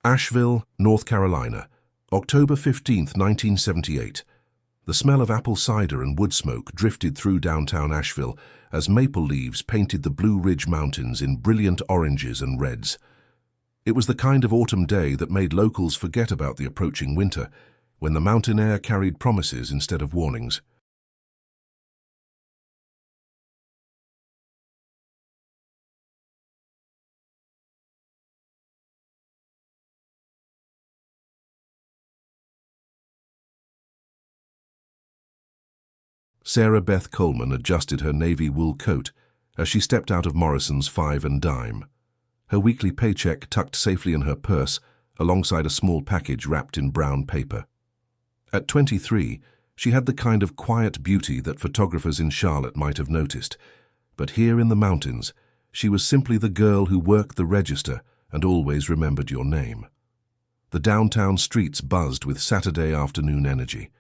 Asheville, North Carolina, October 15th, 1978. The smell of apple cider and wood smoke drifted through downtown Asheville as maple leaves painted the Blue Ridge Mountains in brilliant oranges and reds. It was the kind of autumn day that made locals forget about the approaching winter, when the mountain air carried promises instead of warnings. Sarah Beth Coleman adjusted her navy wool coat as she stepped out of Morrison's Five and Dime. Her weekly paycheck tucked safely in her purse alongside a small package wrapped in brown paper. At 23, she had the kind of quiet beauty that photographers in Charlotte might have noticed, but here in the mountains, she was simply the girl who worked the register and always remembered your name. The downtown streets buzzed with Saturday afternoon energy.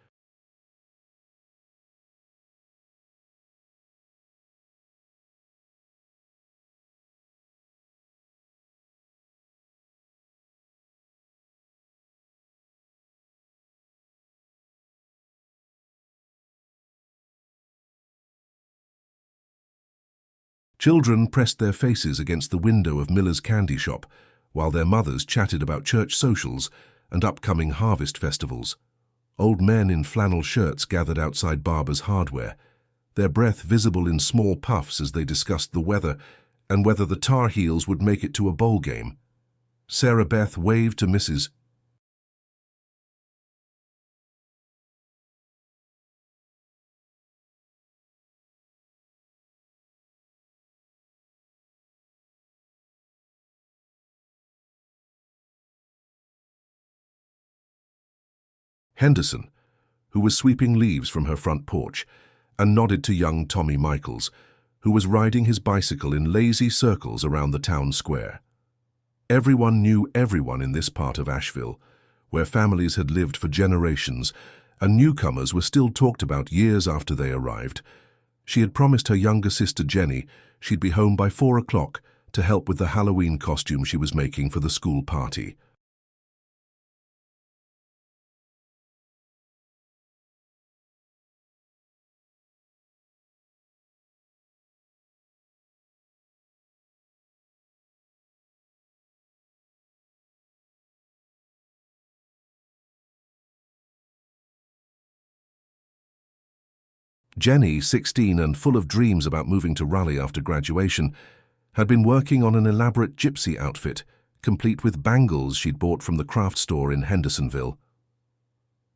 Children pressed their faces against the window of Miller's candy shop, while their mothers chatted about church socials and upcoming harvest festivals. Old men in flannel shirts gathered outside Barber's Hardware, their breath visible in small puffs as they discussed the weather and whether the Tar Heels would make it to a bowl game. Sarah Beth waved to Mrs. Henderson, who was sweeping leaves from her front porch, and nodded to young Tommy Michaels, who was riding his bicycle in lazy circles around the town square. Everyone knew everyone in this part of Asheville, where families had lived for generations, and newcomers were still talked about years after they arrived. She had promised her younger sister Jenny she'd be home by 4 o'clock to help with the Halloween costume she was making for the school party. Jenny, 16 and full of dreams about moving to Raleigh after graduation, had been working on an elaborate gypsy outfit, complete with bangles she'd bought from the craft store in Hendersonville.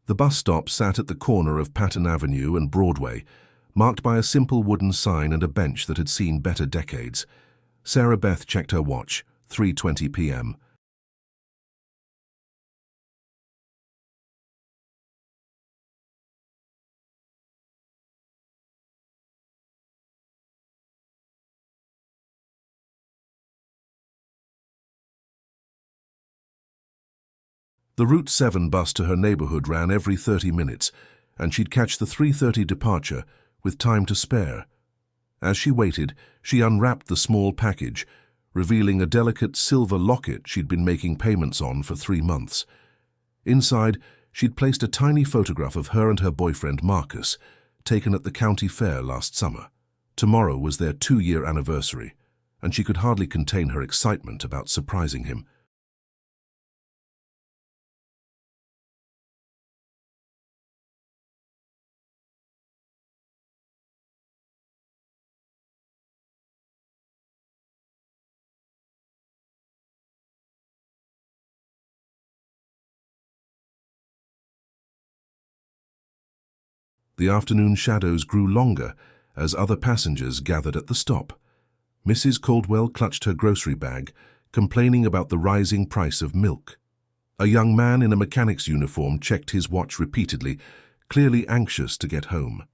The bus stop sat at the corner of Patton Avenue and Broadway, marked by a simple wooden sign and a bench that had seen better decades. Sarah Beth checked her watch, 3:20 p.m. The Route 7 bus to her neighborhood ran every 30 minutes, and she'd catch the 3:30 departure with time to spare. As she waited, she unwrapped the small package, revealing a delicate silver locket she'd been making payments on for 3 months. Inside, she'd placed a tiny photograph of her and her boyfriend Marcus, taken at the county fair last summer. Tomorrow was their 2-year anniversary, and she could hardly contain her excitement about surprising him. The afternoon shadows grew longer as other passengers gathered at the stop. Mrs. Caldwell clutched her grocery bag, complaining about the rising price of milk. A young man in a mechanic's uniform checked his watch repeatedly, clearly anxious to get home.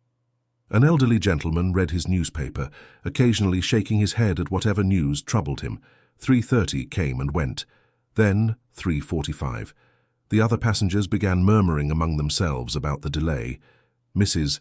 An elderly gentleman read his newspaper, occasionally shaking his head at whatever news troubled him. 3:30 came and went. Then 3:45. The other passengers began murmuring among themselves about the delay. Mrs.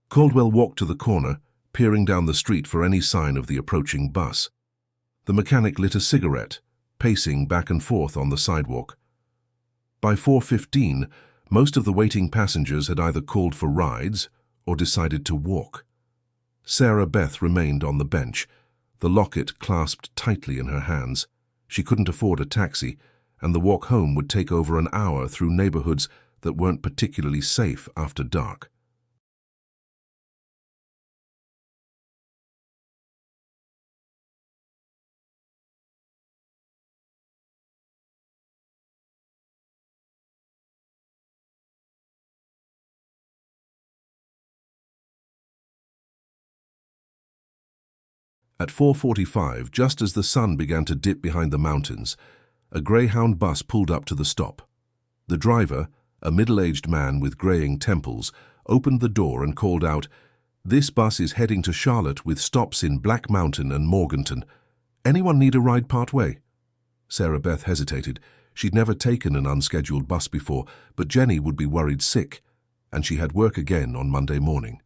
Caldwell walked to the corner, peering down the street for any sign of the approaching bus. The mechanic lit a cigarette, pacing back and forth on the sidewalk. By 4:15, most of the waiting passengers had either called for rides or decided to walk. Sarah Beth remained on the bench, the locket clasped tightly in her hands. She couldn't afford a taxi, and the walk home would take over an hour through neighborhoods that weren't particularly safe after dark. At 4:45, just as the sun began to dip behind the mountains, a Greyhound bus pulled up to the stop. The driver, a middle-aged man with graying temples, opened the door and called out, "This bus is heading to Charlotte with stops in Black Mountain and Morganton. Anyone need a ride part way?" Sarah Beth hesitated. She'd never taken an unscheduled bus before, but Jenny would be worried sick, and she had work again on Monday morning.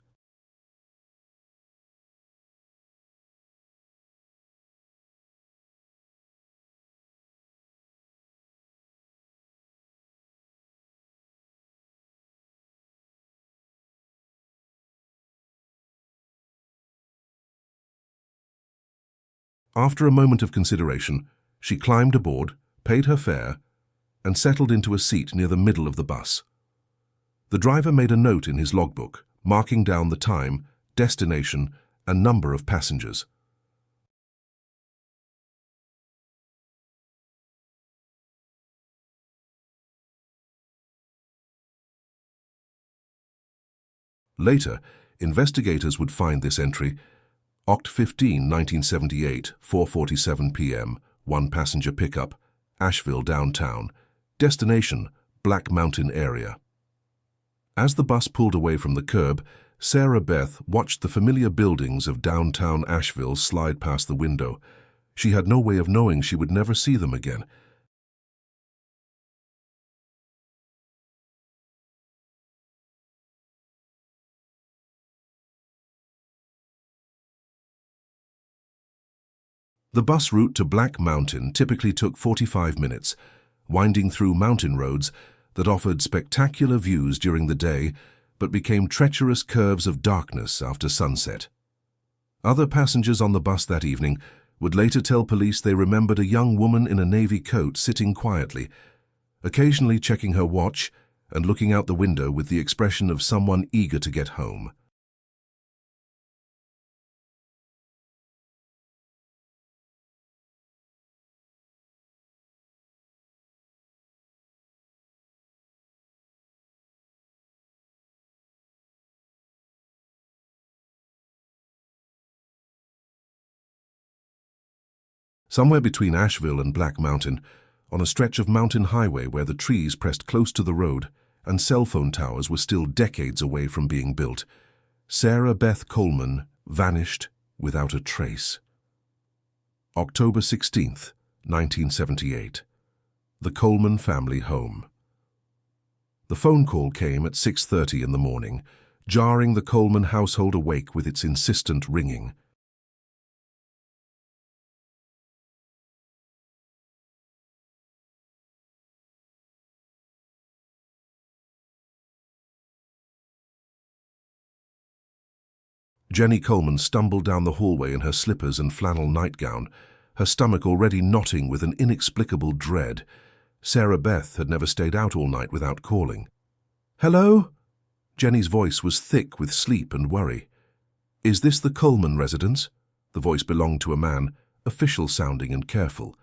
After a moment of consideration, she climbed aboard, paid her fare, and settled into a seat near the middle of the bus. The driver made a note in his logbook, marking down the time, destination, and number of passengers. Later, investigators would find this entry: Oct. 15, 1978, 4:47 p.m., one-passenger pickup, Asheville downtown, destination, Black Mountain area. As the bus pulled away from the curb, Sarah Beth watched the familiar buildings of downtown Asheville slide past the window. She had no way of knowing she would never see them again. The bus route to Black Mountain typically took 45 minutes, winding through mountain roads that offered spectacular views during the day but became treacherous curves of darkness after sunset. Other passengers on the bus that evening would later tell police they remembered a young woman in a navy coat sitting quietly, occasionally checking her watch and looking out the window with the expression of someone eager to get home. Somewhere between Asheville and Black Mountain, on a stretch of mountain highway where the trees pressed close to the road and cell phone towers were still decades away from being built, Sarah Beth Coleman vanished without a trace. October 16th, 1978. The Coleman family home. The phone call came at 6:30 in the morning, jarring the Coleman household awake with its insistent ringing. Jenny Coleman stumbled down the hallway in her slippers and flannel nightgown, her stomach already knotting with an inexplicable dread. Sarah Beth had never stayed out all night without calling. "Hello?" Jenny's voice was thick with sleep and worry. "Is this the Coleman residence?" The voice belonged to a man, official-sounding and careful.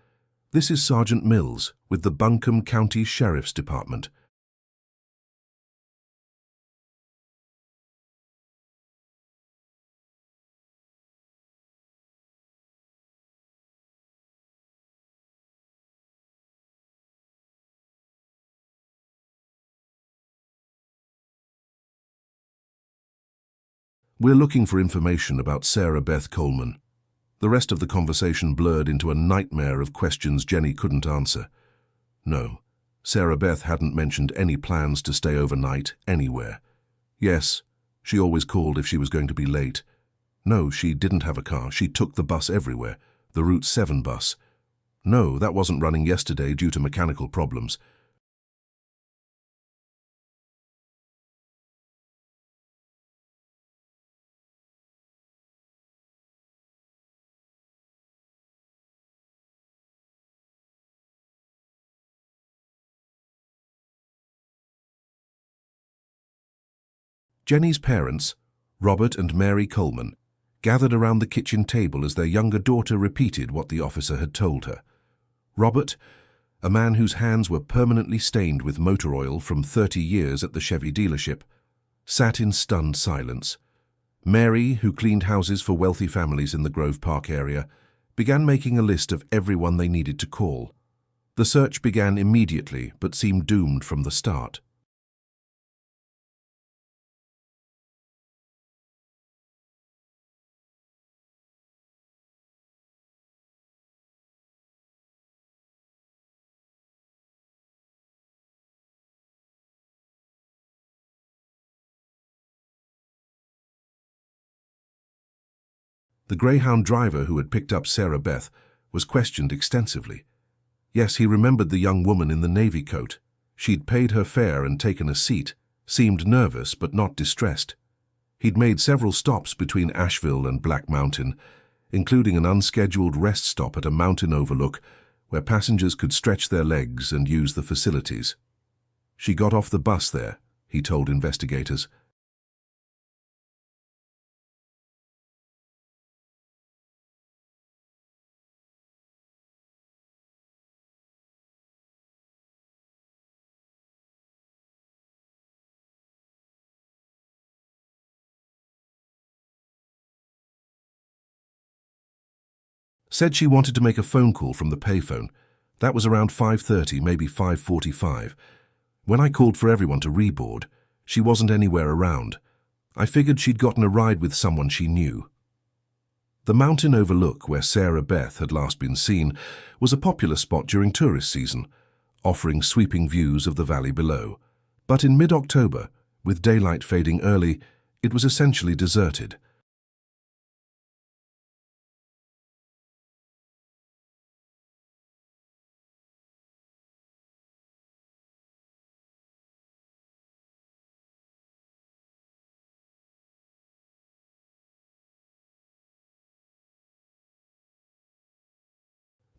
"This is Sergeant Mills, with the Buncombe County Sheriff's Department." "We're looking for information about Sarah Beth Coleman." The rest of the conversation blurred into a nightmare of questions Jenny couldn't answer. No, Sarah Beth hadn't mentioned any plans to stay overnight anywhere. Yes, She always called if she was going to be late. No, she didn't have a car. She took the bus everywhere, the Route 7 bus. No, that wasn't running yesterday due to mechanical problems. Jenny's parents, Robert and Mary Coleman, gathered around the kitchen table as their younger daughter repeated what the officer had told her. Robert, a man whose hands were permanently stained with motor oil from 30 years at the Chevy dealership, sat in stunned silence. Mary, who cleaned houses for wealthy families in the Grove Park area, began making a list of everyone they needed to call. The search began immediately, but seemed doomed from the start. The Greyhound driver who had picked up Sarah Beth was questioned extensively. Yes, he remembered the young woman in the navy coat. She'd paid her fare and taken a seat, seemed nervous but not distressed. He'd made several stops between Asheville and Black Mountain, including an unscheduled rest stop at a mountain overlook where passengers could stretch their legs and use the facilities. She got off the bus there, he told investigators. Said she wanted to make a phone call from the payphone. That was around 5:30, maybe 5:45. When I called for everyone to reboard, she wasn't anywhere around. I figured she'd gotten a ride with someone she knew. The mountain overlook where Sarah Beth had last been seen was a popular spot during tourist season, offering sweeping views of the valley below. But in mid-October, with daylight fading early, it was essentially deserted.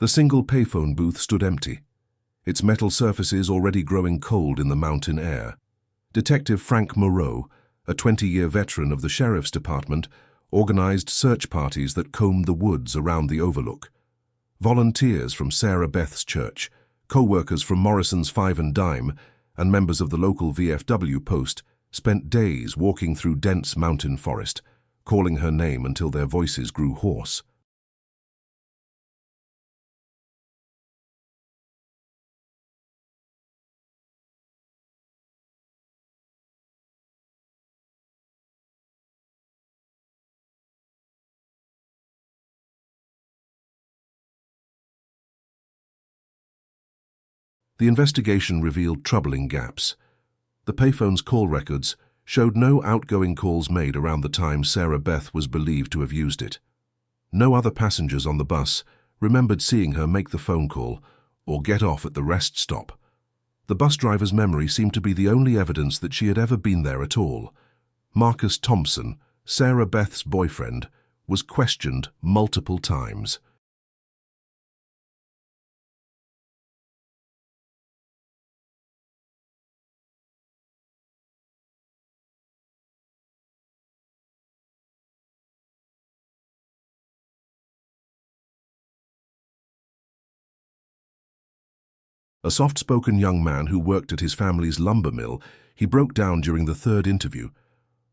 The single payphone booth stood empty, its metal surfaces already growing cold in the mountain air. Detective Frank Moreau, a 20-year veteran of the Sheriff's Department, organized search parties that combed the woods around the overlook. Volunteers from Sarah Beth's church, co-workers from Morrison's Five and Dime, and members of the local VFW post spent days walking through dense mountain forest, calling her name until their voices grew hoarse. The investigation revealed troubling gaps. The payphone's call records showed no outgoing calls made around the time Sarah Beth was believed to have used it. No other passengers on the bus remembered seeing her make the phone call or get off at the rest stop. The bus driver's memory seemed to be the only evidence that she had ever been there at all. Marcus Thompson, Sarah Beth's boyfriend, was questioned multiple times. A soft-spoken young man who worked at his family's lumber mill, he broke down during the third interview,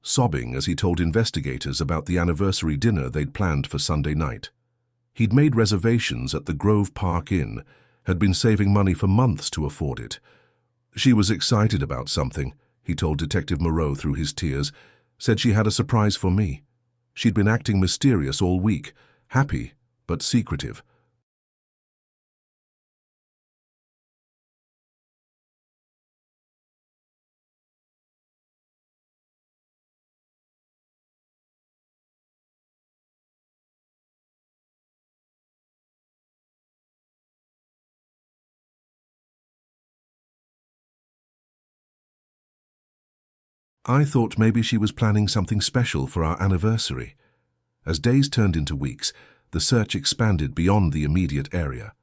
sobbing as he told investigators about the anniversary dinner they'd planned for Sunday night. He'd made reservations at the Grove Park Inn, had been saving money for months to afford it. She was excited about something, he told Detective Moreau through his tears, said she had a surprise for me. She'd been acting mysterious all week, happy but secretive. I thought maybe she was planning something special for our anniversary. As days turned into weeks, the search expanded beyond the immediate area.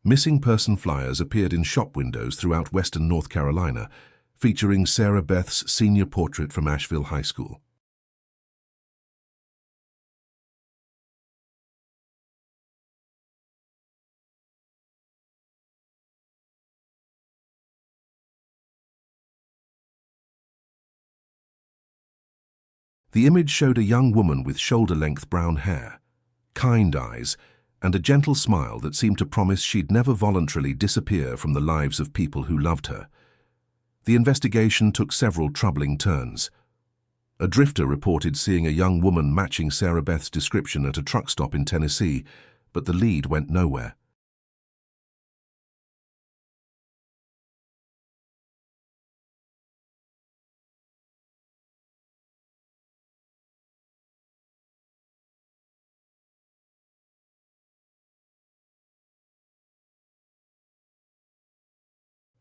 Missing person flyers appeared in shop windows throughout western North Carolina, featuring Sarah Beth's senior portrait from Asheville High School. The image showed a young woman with shoulder-length brown hair, kind eyes, and a gentle smile that seemed to promise she'd never voluntarily disappear from the lives of people who loved her. The investigation took several troubling turns. A drifter reported seeing a young woman matching Sarah Beth's description at a truck stop in Tennessee, but the lead went nowhere.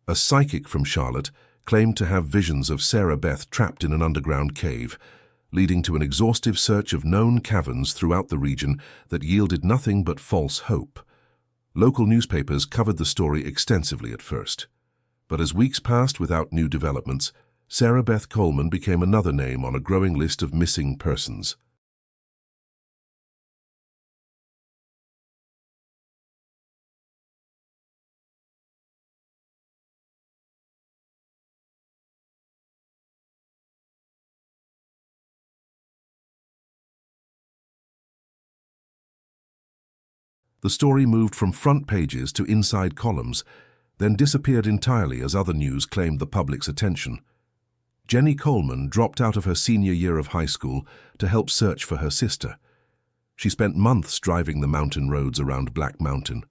A psychic from Charlotte claimed to have visions of Sarah Beth trapped in an underground cave, leading to an exhaustive search of known caverns throughout the region that yielded nothing but false hope. Local newspapers covered the story extensively at first. But as weeks passed without new developments, Sarah Beth Coleman became another name on a growing list of missing persons. The story moved from front pages to inside columns, then disappeared entirely as other news claimed the public's attention. Jenny Coleman dropped out of her senior year of high school to help search for her sister. She spent months driving the mountain roads around Black Mountain,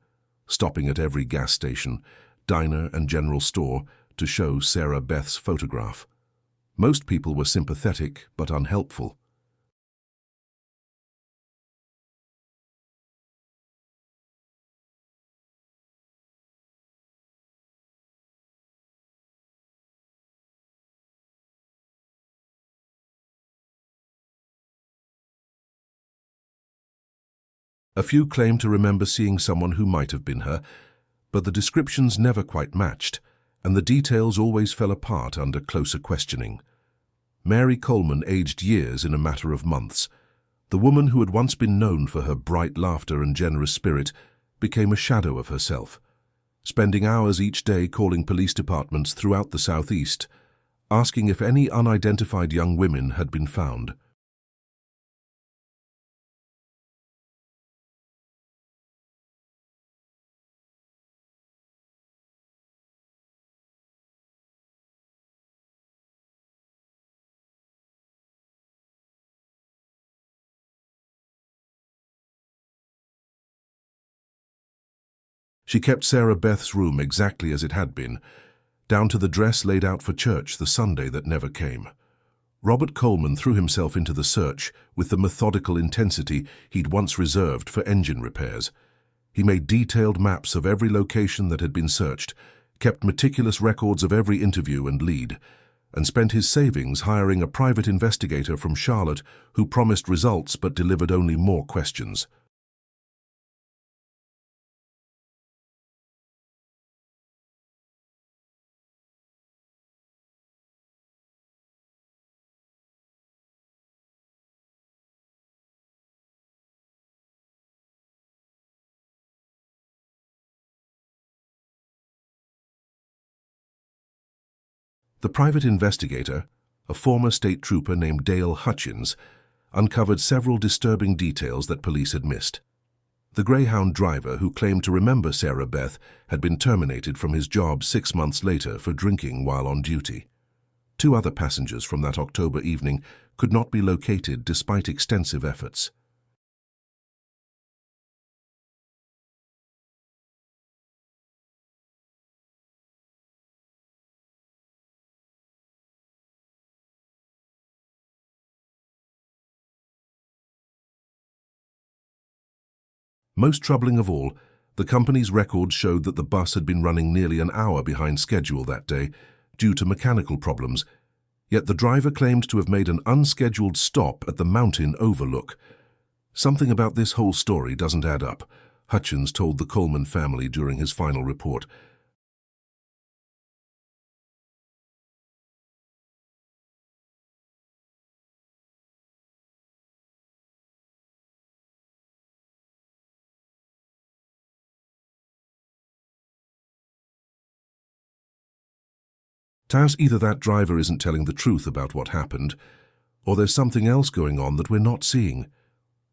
stopping at every gas station, diner and general store to show Sarah Beth's photograph. Most people were sympathetic but unhelpful. A few claimed to remember seeing someone who might have been her, but the descriptions never quite matched, and the details always fell apart under closer questioning. Mary Coleman aged years in a matter of months. The woman who had once been known for her bright laughter and generous spirit became a shadow of herself, spending hours each day calling police departments throughout the Southeast, asking if any unidentified young women had been found. She kept Sarah Beth's room exactly as it had been, down to the dress laid out for church the Sunday that never came. Robert Coleman threw himself into the search with the methodical intensity he'd once reserved for engine repairs. He made detailed maps of every location that had been searched, kept meticulous records of every interview and lead, and spent his savings hiring a private investigator from Charlotte who promised results but delivered only more questions. The private investigator, a former state trooper named Dale Hutchins, uncovered several disturbing details that police had missed. The Greyhound driver who claimed to remember Sarah Beth had been terminated from his job 6 months later for drinking while on duty. 2 other passengers from that October evening could not be located despite extensive efforts. Most troubling of all, the company's records showed that the bus had been running nearly an hour behind schedule that day due to mechanical problems, Yet the driver claimed to have made an unscheduled stop at the mountain overlook. Something about this whole story doesn't add up, Hutchins told the Coleman family during his final report. Tass, either that driver isn't telling the truth about what happened, or there's something else going on that we're not seeing.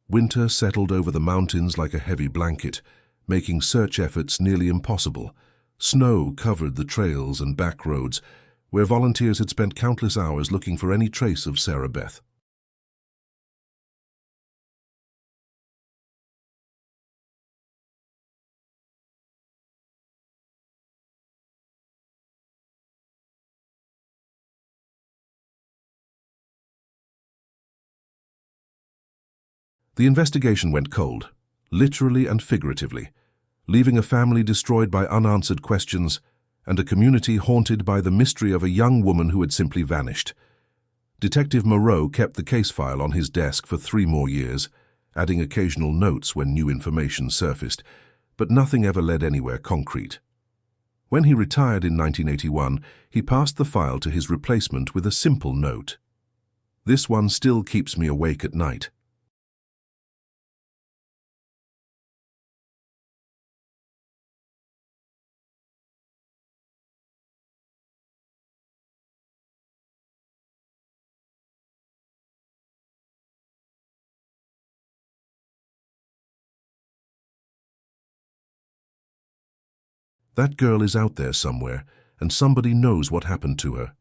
Winter settled over the mountains like a heavy blanket, making search efforts nearly impossible. Snow covered the trails and back roads, where volunteers had spent countless hours looking for any trace of Sarah Beth. The investigation went cold, literally and figuratively, leaving a family destroyed by unanswered questions and a community haunted by the mystery of a young woman who had simply vanished. Detective Moreau kept the case file on his desk for 3 more years, adding occasional notes when new information surfaced, but nothing ever led anywhere concrete. When he retired in 1981, he passed the file to his replacement with a simple note. "This one still keeps me awake at night." That girl is out there somewhere, and somebody knows what happened to her.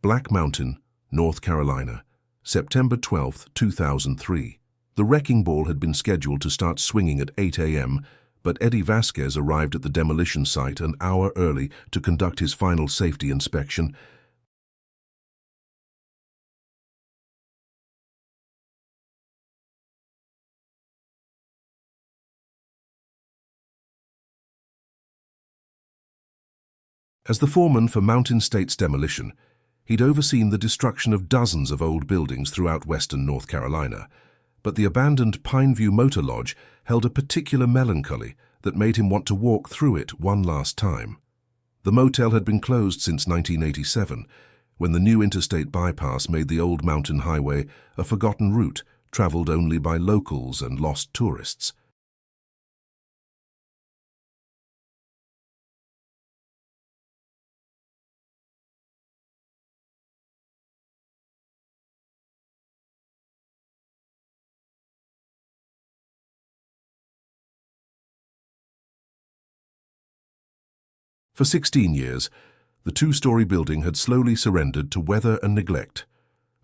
Black Mountain, North Carolina, September 12, 2003. The wrecking ball had been scheduled to start swinging at 8 a.m., but Eddie Vasquez arrived at the demolition site an hour early to conduct his final safety inspection. As the foreman for Mountain States Demolition, he'd overseen the destruction of dozens of old buildings throughout western North Carolina, but the abandoned Pineview Motor Lodge held a particular melancholy that made him want to walk through it one last time. The motel had been closed since 1987, when the new interstate bypass made the old mountain highway a forgotten route traveled only by locals and lost tourists. For 16 years, the 2-story building had slowly surrendered to weather and neglect.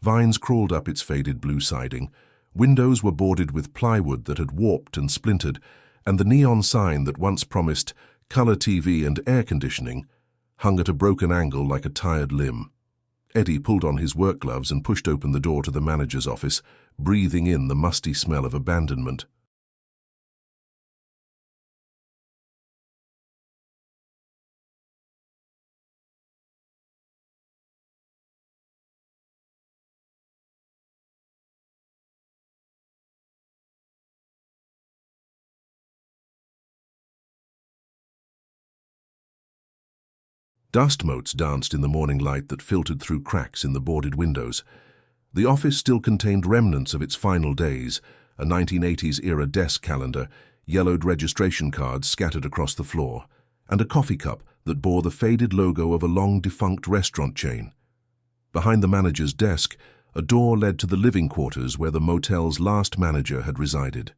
Vines crawled up its faded blue siding, windows were boarded with plywood that had warped and splintered, and the neon sign that once promised color TV and air conditioning hung at a broken angle like a tired limb. Eddie pulled on his work gloves and pushed open the door to the manager's office, breathing in the musty smell of abandonment. Dust motes danced in the morning light that filtered through cracks in the boarded windows. The office still contained remnants of its final days, a 1980s-era desk calendar, yellowed registration cards scattered across the floor, and a coffee cup that bore the faded logo of a long-defunct restaurant chain. Behind the manager's desk, a door led to the living quarters where the motel's last manager had resided.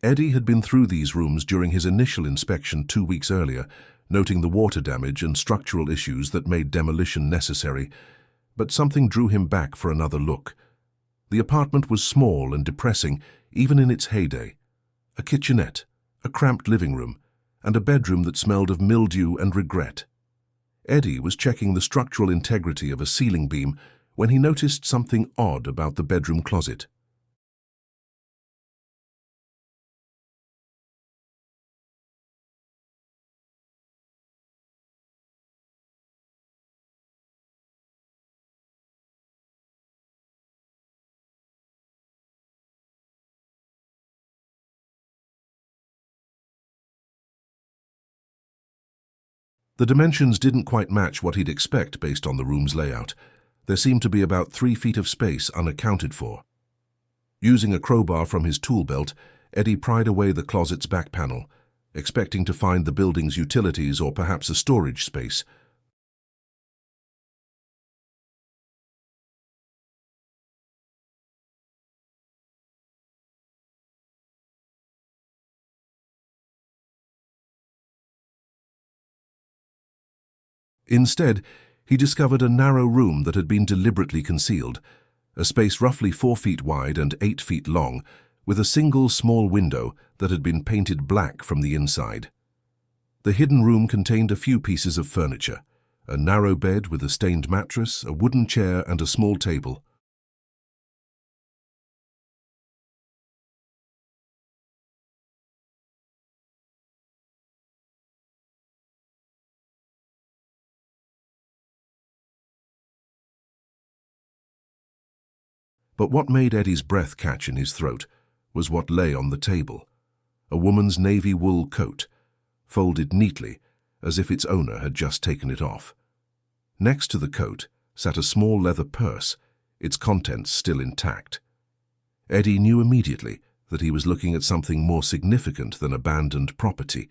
Eddie had been through these rooms during his initial inspection 2 weeks earlier, noting the water damage and structural issues that made demolition necessary, but something drew him back for another look. The apartment was small and depressing, even in its heyday. A kitchenette, a cramped living room, and a bedroom that smelled of mildew and regret. Eddie was checking the structural integrity of a ceiling beam when he noticed something odd about the bedroom closet. The dimensions didn't quite match what he'd expect based on the room's layout. There seemed to be about 3 feet of space unaccounted for. Using a crowbar from his tool belt, Eddie pried away the closet's back panel, expecting to find the building's utilities or perhaps a storage space. Instead, he discovered a narrow room that had been deliberately concealed, a space roughly 4 feet wide and 8 feet long, with a single small window that had been painted black from the inside. The hidden room contained a few pieces of furniture: a narrow bed with a stained mattress, a wooden chair, and a small table. But what made Eddie's breath catch in his throat was what lay on the table: a woman's navy wool coat, folded neatly, as if its owner had just taken it off. Next to the coat sat a small leather purse, its contents still intact. Eddie knew immediately that he was looking at something more significant than abandoned property.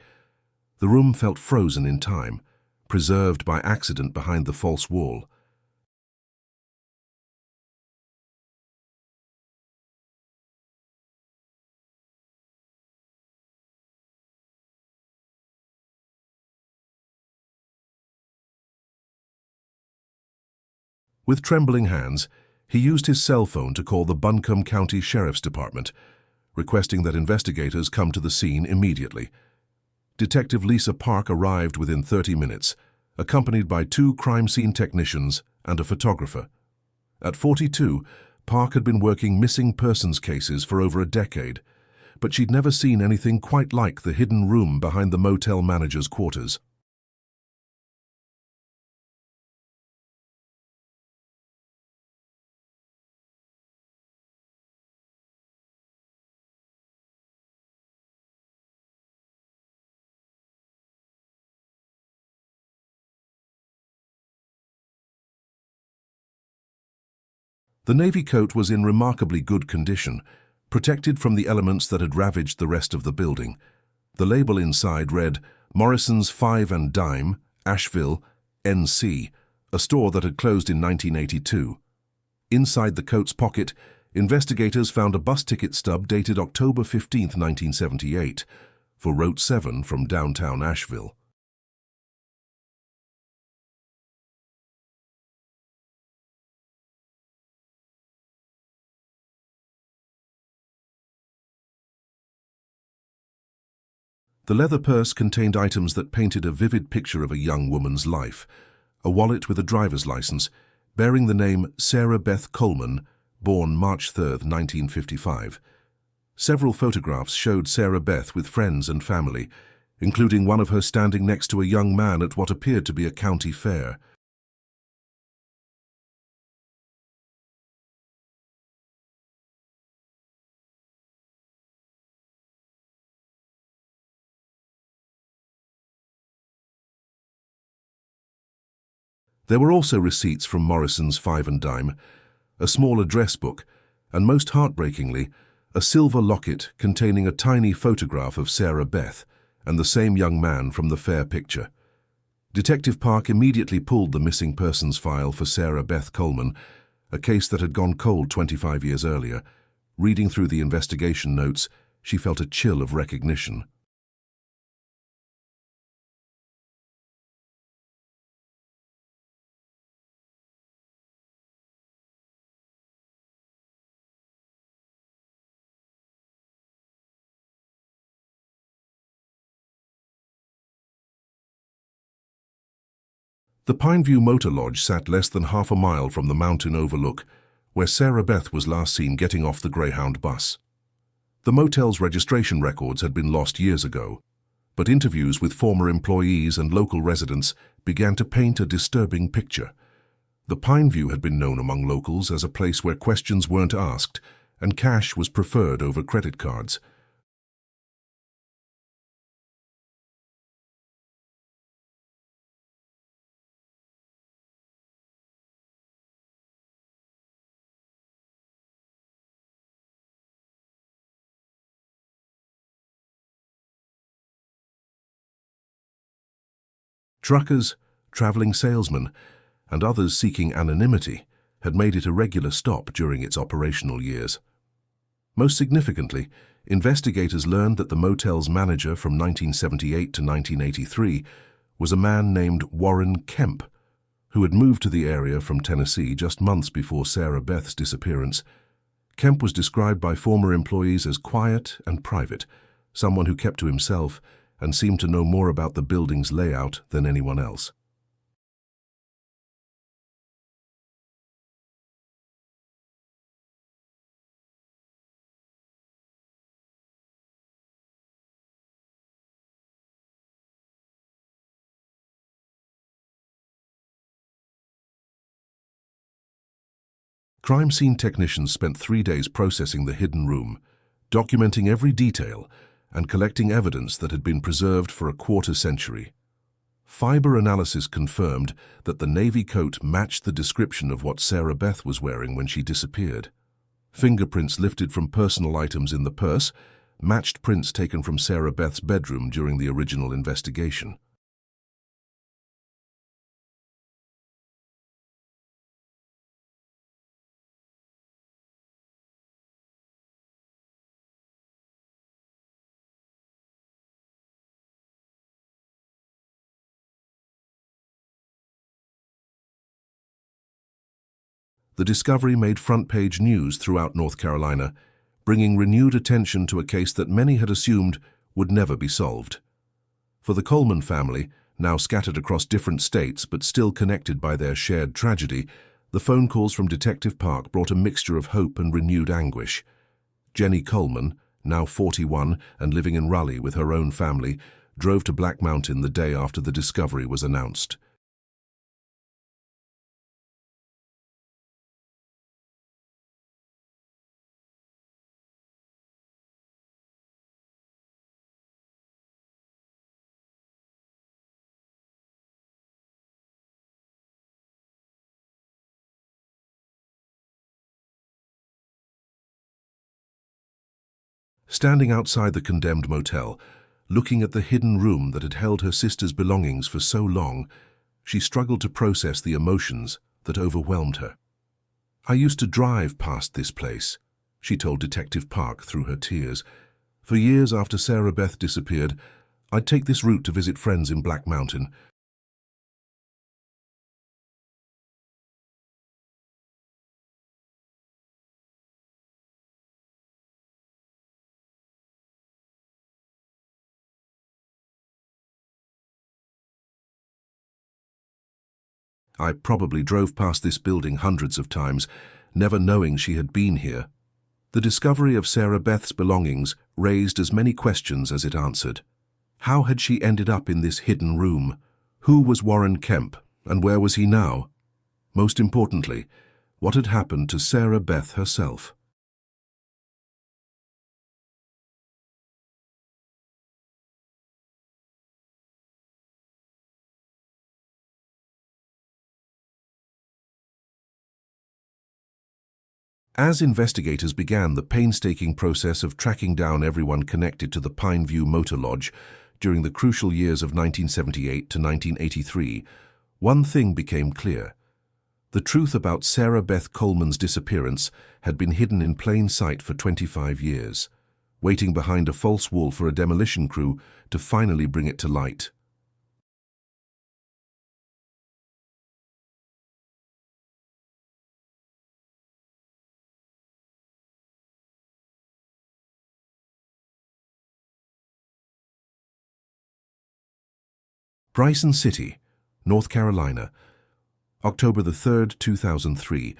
The room felt frozen in time, preserved by accident behind the false wall. With trembling hands, he used his cell phone to call the Buncombe County Sheriff's Department, requesting that investigators come to the scene immediately. Detective Lisa Park arrived within 30 minutes, accompanied by 2 crime scene technicians and a photographer. At 42, Park had been working missing persons cases for over a decade, but she'd never seen anything quite like the hidden room behind the motel manager's quarters. The navy coat was in remarkably good condition, protected from the elements that had ravaged the rest of the building. The label inside read, "Morrison's Five and Dime, Asheville, NC," a store that had closed in 1982. Inside the coat's pocket, investigators found a bus ticket stub dated October 15, 1978, for Route 7 from downtown Asheville. The leather purse contained items that painted a vivid picture of a young woman's life: a wallet with a driver's license bearing the name Sarah Beth Coleman, born March 3, 1955. Several photographs showed Sarah Beth with friends and family, including one of her standing next to a young man at what appeared to be a county fair. There were also receipts from Morrison's Five and Dime, a small address book, and most heartbreakingly, a silver locket containing a tiny photograph of Sarah Beth and the same young man from the fair picture. Detective Park immediately pulled the missing persons file for Sarah Beth Coleman, a case that had gone cold 25 years earlier. Reading through the investigation notes, she felt a chill of recognition. The Pineview Motor Lodge sat less than half a mile from the mountain overlook, where Sarah Beth was last seen getting off the Greyhound bus. The motel's registration records had been lost years ago, but interviews with former employees and local residents began to paint a disturbing picture. The Pineview had been known among locals as a place where questions weren't asked and cash was preferred over credit cards. Truckers, traveling salesmen, and others seeking anonymity had made it a regular stop during its operational years. Most significantly, investigators learned that the motel's manager from 1978 to 1983 was a man named Warren Kemp, who had moved to the area from Tennessee just months before Sarah Beth's disappearance. Kemp was described by former employees as quiet and private, someone who kept to himself and seemed to know more about the building's layout than anyone else. Crime scene technicians spent 3 days processing the hidden room, documenting every detail and collecting evidence that had been preserved for a quarter century. Fiber analysis confirmed that the navy coat matched the description of what Sarah Beth was wearing when she disappeared. Fingerprints lifted from personal items in the purse matched prints taken from Sarah Beth's bedroom during the original investigation. The discovery made front-page news throughout North Carolina, bringing renewed attention to a case that many had assumed would never be solved. For the Coleman family, now scattered across different states but still connected by their shared tragedy, the phone calls from Detective Park brought a mixture of hope and renewed anguish. Jenny Coleman, now 41 and living in Raleigh with her own family, drove to Black Mountain the day after the discovery was announced. Standing outside the condemned motel, looking at the hidden room that had held her sister's belongings for so long, she struggled to process the emotions that overwhelmed her. "I used to drive past this place," she told Detective Park through her tears. "For years after Sarah Beth disappeared, I'd take this route to visit friends in Black Mountain. I probably drove past this building hundreds of times, never knowing she had been here." The discovery of Sarah Beth's belongings raised as many questions as it answered. How had she ended up in this hidden room? Who was Warren Kemp, and where was he now? Most importantly, what had happened to Sarah Beth herself? As investigators began the painstaking process of tracking down everyone connected to the Pineview Motor Lodge during the crucial years of 1978 to 1983, one thing became clear. The truth about Sarah Beth Coleman's disappearance had been hidden in plain sight for 25 years, waiting behind a false wall for a demolition crew to finally bring it to light. Bryson City, North Carolina. October the 3rd, 2003.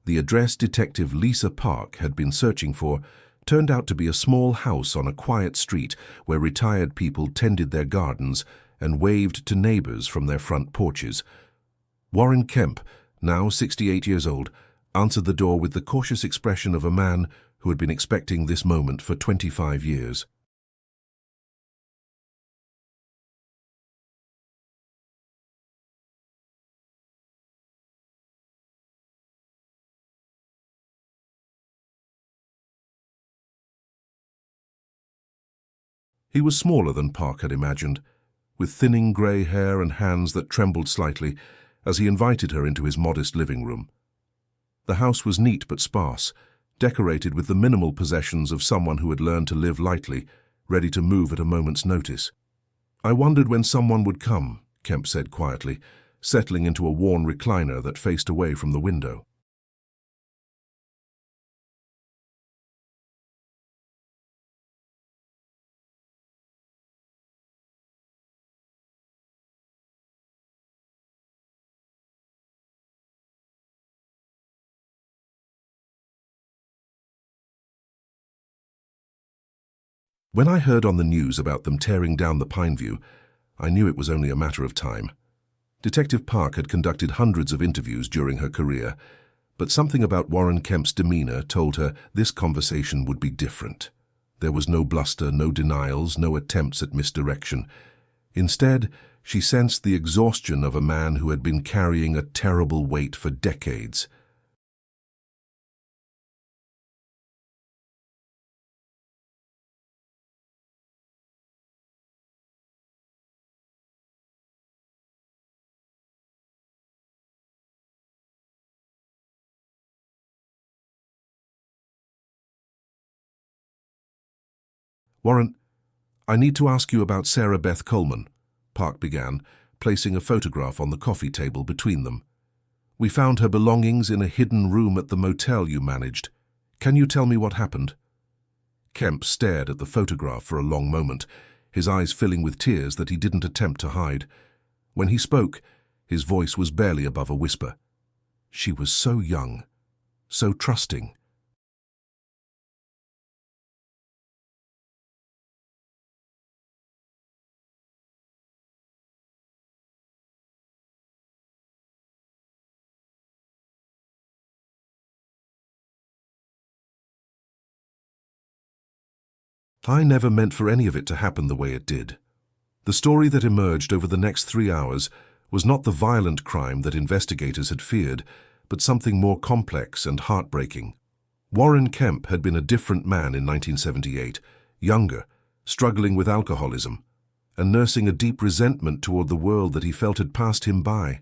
The address Detective Lisa Park had been searching for turned out to be a small house on a quiet street where retired people tended their gardens and waved to neighbors from their front porches. Warren Kemp, now 68 years old, answered the door with the cautious expression of a man who had been expecting this moment for 25 years. He was smaller than Park had imagined, with thinning grey hair and hands that trembled slightly as he invited her into his modest living room. The house was neat but sparse, decorated with the minimal possessions of someone who had learned to live lightly, ready to move at a moment's notice. "I wondered when someone would come," Kemp said quietly, settling into a worn recliner that faced away from the window. When I heard on the news about them tearing down the Pineview, I knew it was only a matter of time. Detective Park had conducted hundreds of interviews during her career, but something about Warren Kemp's demeanor told her this conversation would be different. There was no bluster, no denials, no attempts at misdirection. Instead, she sensed the exhaustion of a man who had been carrying a terrible weight for decades. "Warren, I need to ask you about Sarah Beth Coleman," Park began, placing a photograph on the coffee table between them. "We found her belongings in a hidden room at the motel you managed. Can you tell me what happened?" Kemp stared at the photograph for a long moment, his eyes filling with tears that he didn't attempt to hide. When he spoke, his voice was barely above a whisper. She was so young, so trusting. "I never meant for any of it to happen the way it did." The story that emerged over the next 3 hours was not the violent crime that investigators had feared, but something more complex and heartbreaking. Warren Kemp had been a different man in 1978, younger, struggling with alcoholism, and nursing a deep resentment toward the world that he felt had passed him by.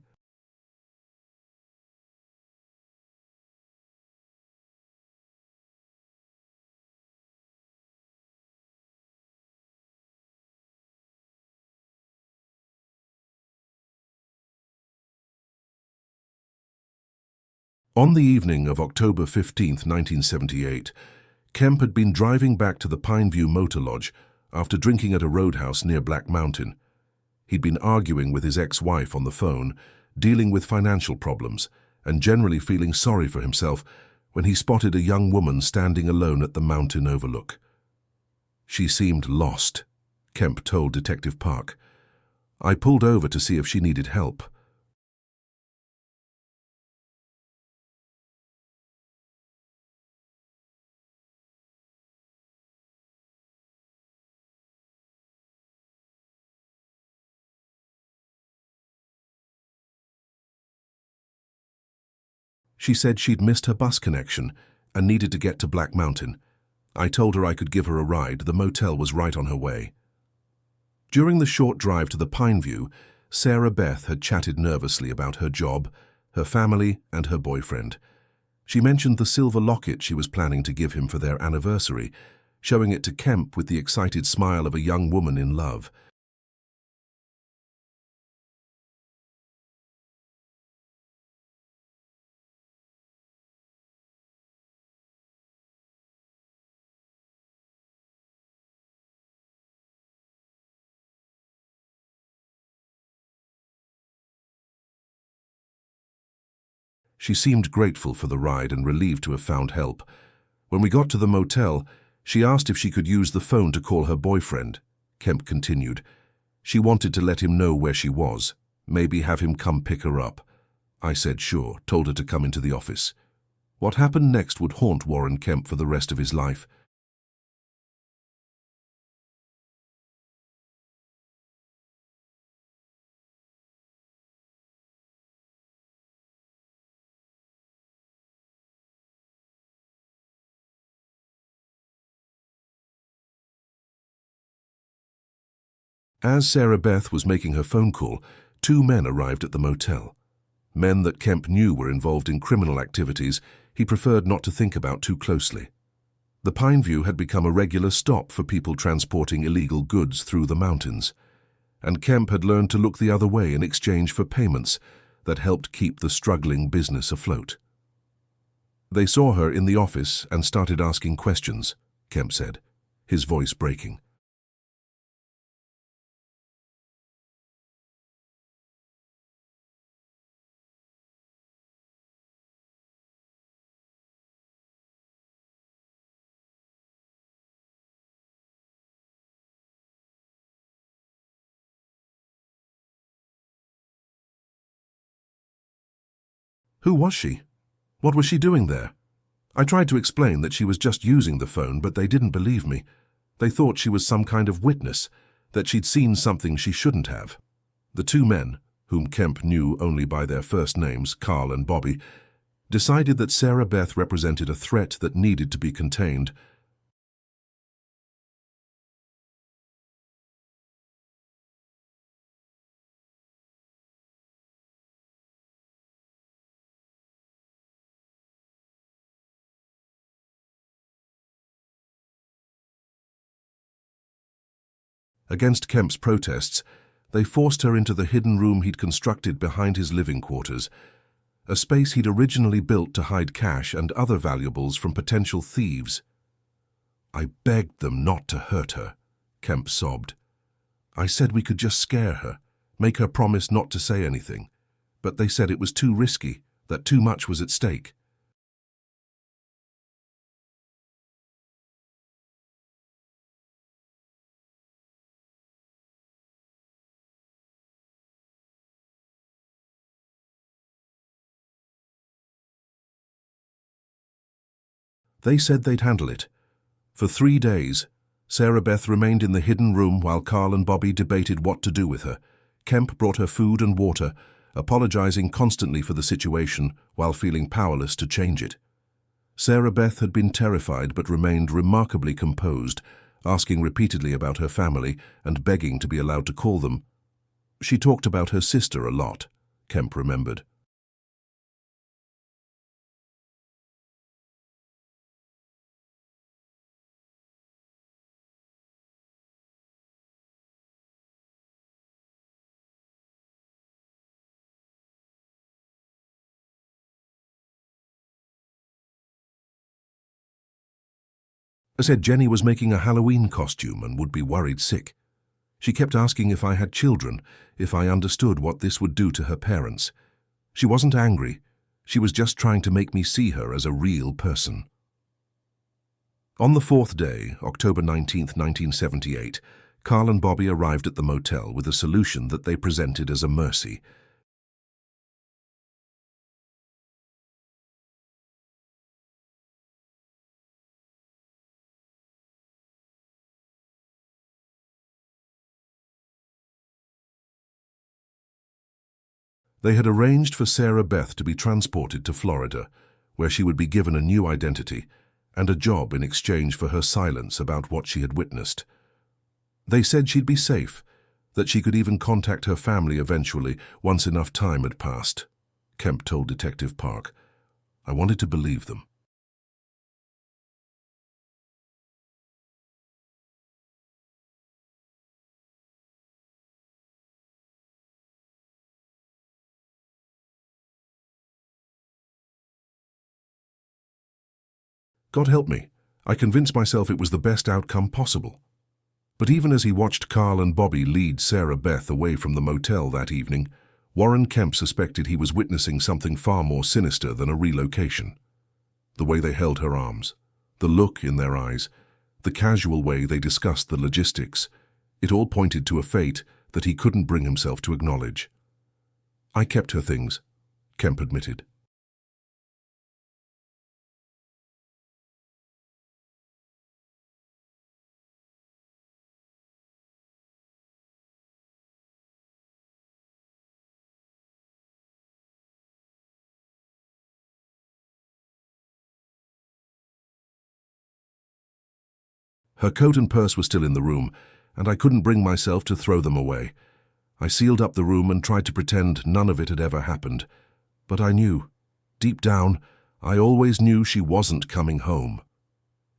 On the evening of October 15, 1978, Kemp had been driving back to the Pineview Motor Lodge after drinking at a roadhouse near Black Mountain. He'd been arguing with his ex-wife on the phone, dealing with financial problems, and generally feeling sorry for himself when he spotted a young woman standing alone at the mountain overlook. "She seemed lost," Kemp told Detective Park. "I pulled over to see if she needed help." She said she'd missed her bus connection and needed to get to Black Mountain. I told her I could give her a ride. The motel was right on her way. During the short drive to the Pineview, Sarah Beth had chatted nervously about her job, her family, and her boyfriend. She mentioned the silver locket she was planning to give him for their anniversary, showing it to Kemp with the excited smile of a young woman in love. She seemed grateful for the ride and relieved to have found help. When we got to the motel, she asked if she could use the phone to call her boyfriend. Kemp continued. She wanted to let him know where she was, maybe have him come pick her up. I said sure, told her to come into the office. What happened next would haunt Warren Kemp for the rest of his life. As Sarah Beth was making her phone call, two men arrived at the motel. Men that Kemp knew were involved in criminal activities he preferred not to think about too closely. The Pineview had become a regular stop for people transporting illegal goods through the mountains, and Kemp had learned to look the other way in exchange for payments that helped keep the struggling business afloat. They saw her in the office and started asking questions, Kemp said, his voice breaking. Who was she? What was she doing there? I tried to explain that she was just using the phone, but they didn't believe me. They thought she was some kind of witness, that she'd seen something she shouldn't have. The two men, whom Kemp knew only by their first names, Carl and Bobby, decided that Sarah Beth represented a threat that needed to be contained. Against Kemp's protests, they forced her into the hidden room he'd constructed behind his living quarters, a space he'd originally built to hide cash and other valuables from potential thieves. I begged them not to hurt her, Kemp sobbed. I said we could just scare her, make her promise not to say anything, but they said it was too risky, that too much was at stake. They said they'd handle it. For 3 days, Sarah Beth remained in the hidden room while Carl and Bobby debated what to do with her. Kemp brought her food and water, apologizing constantly for the situation while feeling powerless to change it. Sarah Beth had been terrified but remained remarkably composed, asking repeatedly about her family and begging to be allowed to call them. She talked about her sister a lot, Kemp remembered. I said Jenny was making a Halloween costume and would be worried sick. She kept asking if I had children, if I understood what this would do to her parents. She wasn't angry. She was just trying to make me see her as a real person. On the 4th day, October 19th, 1978, Carl and Bobby arrived at the motel with a solution that they presented as a mercy. They had arranged for Sarah Beth to be transported to Florida, where she would be given a new identity and a job in exchange for her silence about what she had witnessed. They said she'd be safe, that she could even contact her family eventually once enough time had passed, Kemp told Detective Park. I wanted to believe them. God help me, I convinced myself it was the best outcome possible. But even as he watched Carl and Bobby lead Sarah Beth away from the motel that evening, Warren Kemp suspected he was witnessing something far more sinister than a relocation. The way they held her arms, the look in their eyes, the casual way they discussed the logistics, it all pointed to a fate that he couldn't bring himself to acknowledge. "I kept her things," Kemp admitted. Her coat and purse were still in the room, and I couldn't bring myself to throw them away. I sealed up the room and tried to pretend none of it had ever happened. But I knew, deep down, I always knew she wasn't coming home.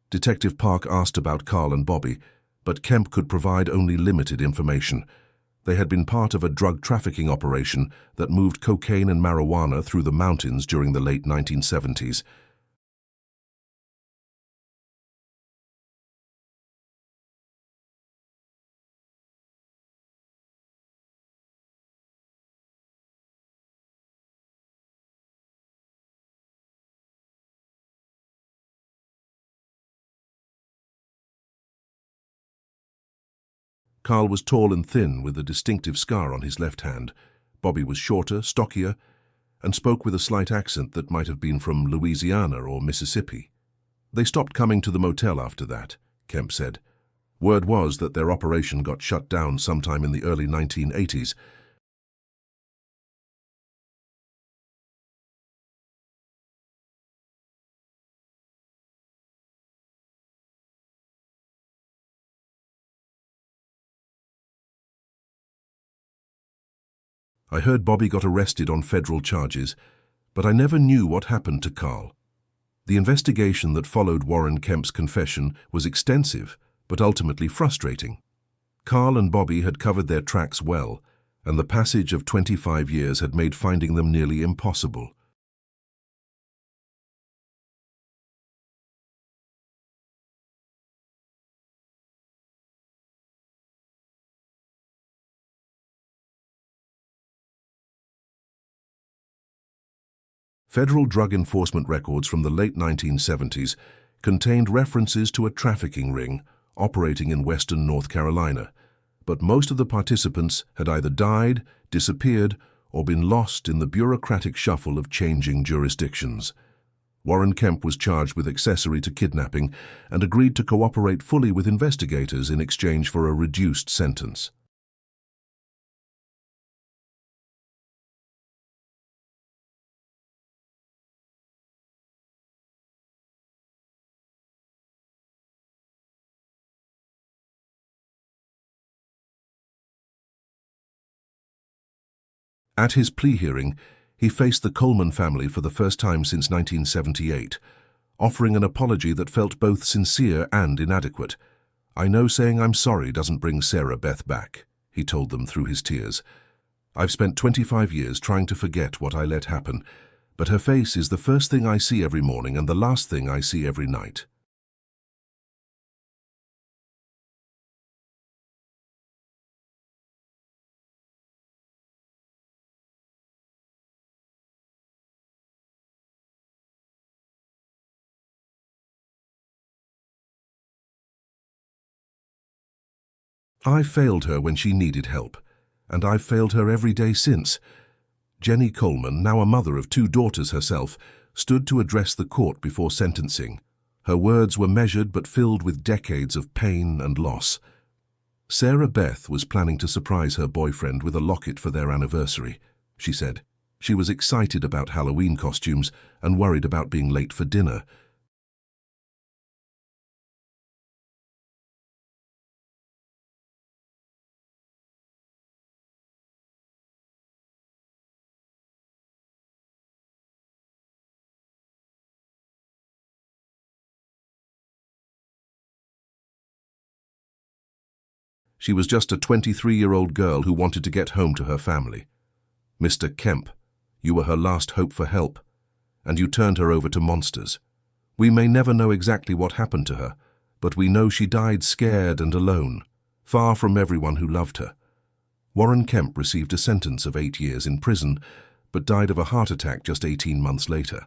Detective Park asked about Carl and Bobby, but Kemp could provide only limited information. They had been part of a drug trafficking operation that moved cocaine and marijuana through the mountains during the late 1970s. Carl was tall and thin with a distinctive scar on his left hand. Bobby was shorter, stockier, and spoke with a slight accent that might have been from Louisiana or Mississippi. They stopped coming to the motel after that, Kemp said. Word was that their operation got shut down sometime in the early 1980s. I heard Bobby got arrested on federal charges, but I never knew what happened to Carl. The investigation that followed Warren Kemp's confession was extensive, but ultimately frustrating. Carl and Bobby had covered their tracks well, and the passage of 25 years had made finding them nearly impossible. Federal drug enforcement records from the late 1970s contained references to a trafficking ring operating in western North Carolina, but most of the participants had either died, disappeared, or been lost in the bureaucratic shuffle of changing jurisdictions. Warren Kemp was charged with accessory to kidnapping and agreed to cooperate fully with investigators in exchange for a reduced sentence. At his plea hearing, he faced the Coleman family for the first time since 1978, offering an apology that felt both sincere and inadequate. "I know saying I'm sorry doesn't bring Sarah Beth back," he told them through his tears. "I've spent 25 years trying to forget what I let happen, but her face is the first thing I see every morning and the last thing I see every night." "I failed her when she needed help, and I've failed her every day since." Jenny Coleman, now a mother of 2 daughters herself, stood to address the court before sentencing. Her words were measured but filled with decades of pain and loss. Sarah Beth was planning to surprise her boyfriend with a locket for their anniversary, she said. She was excited about Halloween costumes and worried about being late for dinner. She was just a 23-year-old girl who wanted to get home to her family. "Mr. Kemp, you were her last hope for help, and you turned her over to monsters. We may never know exactly what happened to her, but we know she died scared and alone, far from everyone who loved her. Warren Kemp received a sentence of 8 years in prison, but died of a heart attack just 18 months later.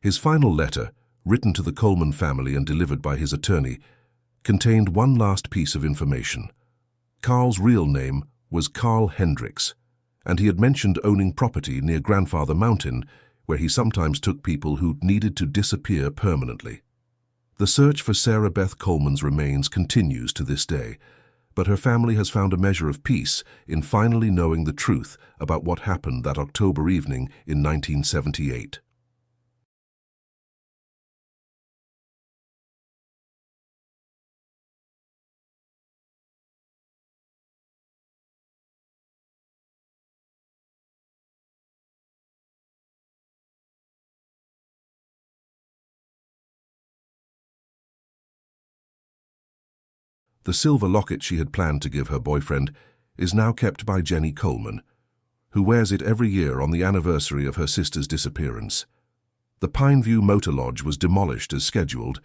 His final letter, written to the Coleman family and delivered by his attorney, contained one last piece of information. Carl's real name was Carl Hendricks, and he had mentioned owning property near Grandfather Mountain, where he sometimes took people who needed to disappear permanently. The search for Sarah Beth Coleman's remains continues to this day, but her family has found a measure of peace in finally knowing the truth about what happened that October evening in 1978. The silver locket she had planned to give her boyfriend is now kept by Jenny Coleman, who wears it every year on the anniversary of her sister's disappearance. The Pineview Motor Lodge was demolished as scheduled,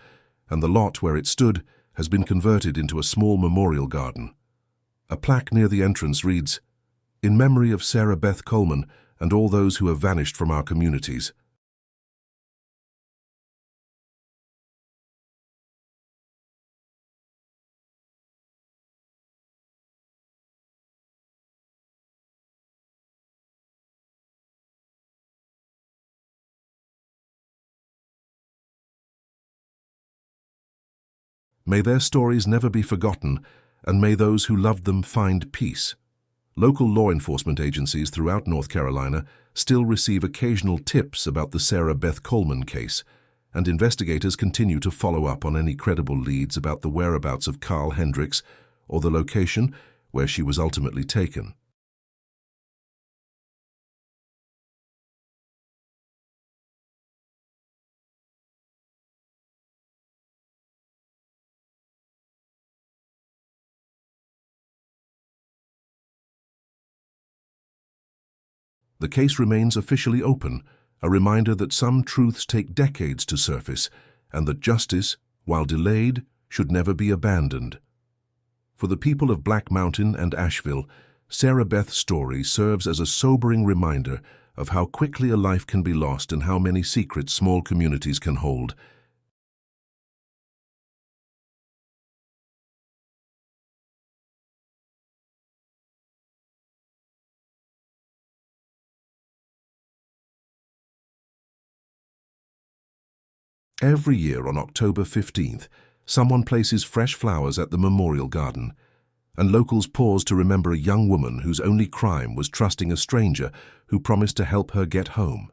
and the lot where it stood has been converted into a small memorial garden. A plaque near the entrance reads, "In memory of Sarah Beth Coleman and all those who have vanished from our communities." May their stories never be forgotten, and may those who loved them find peace. Local law enforcement agencies throughout North Carolina still receive occasional tips about the Sarah Beth Coleman case, and investigators continue to follow up on any credible leads about the whereabouts of Carl Hendricks or the location where she was ultimately taken. The case remains officially open, a reminder that some truths take decades to surface, and that justice, while delayed, should never be abandoned. For the people of Black Mountain and Asheville, Sarah Beth's story serves as a sobering reminder of how quickly a life can be lost and how many secrets small communities can hold. Every year on October 15th, someone places fresh flowers at the memorial garden, and locals pause to remember a young woman whose only crime was trusting a stranger who promised to help her get home.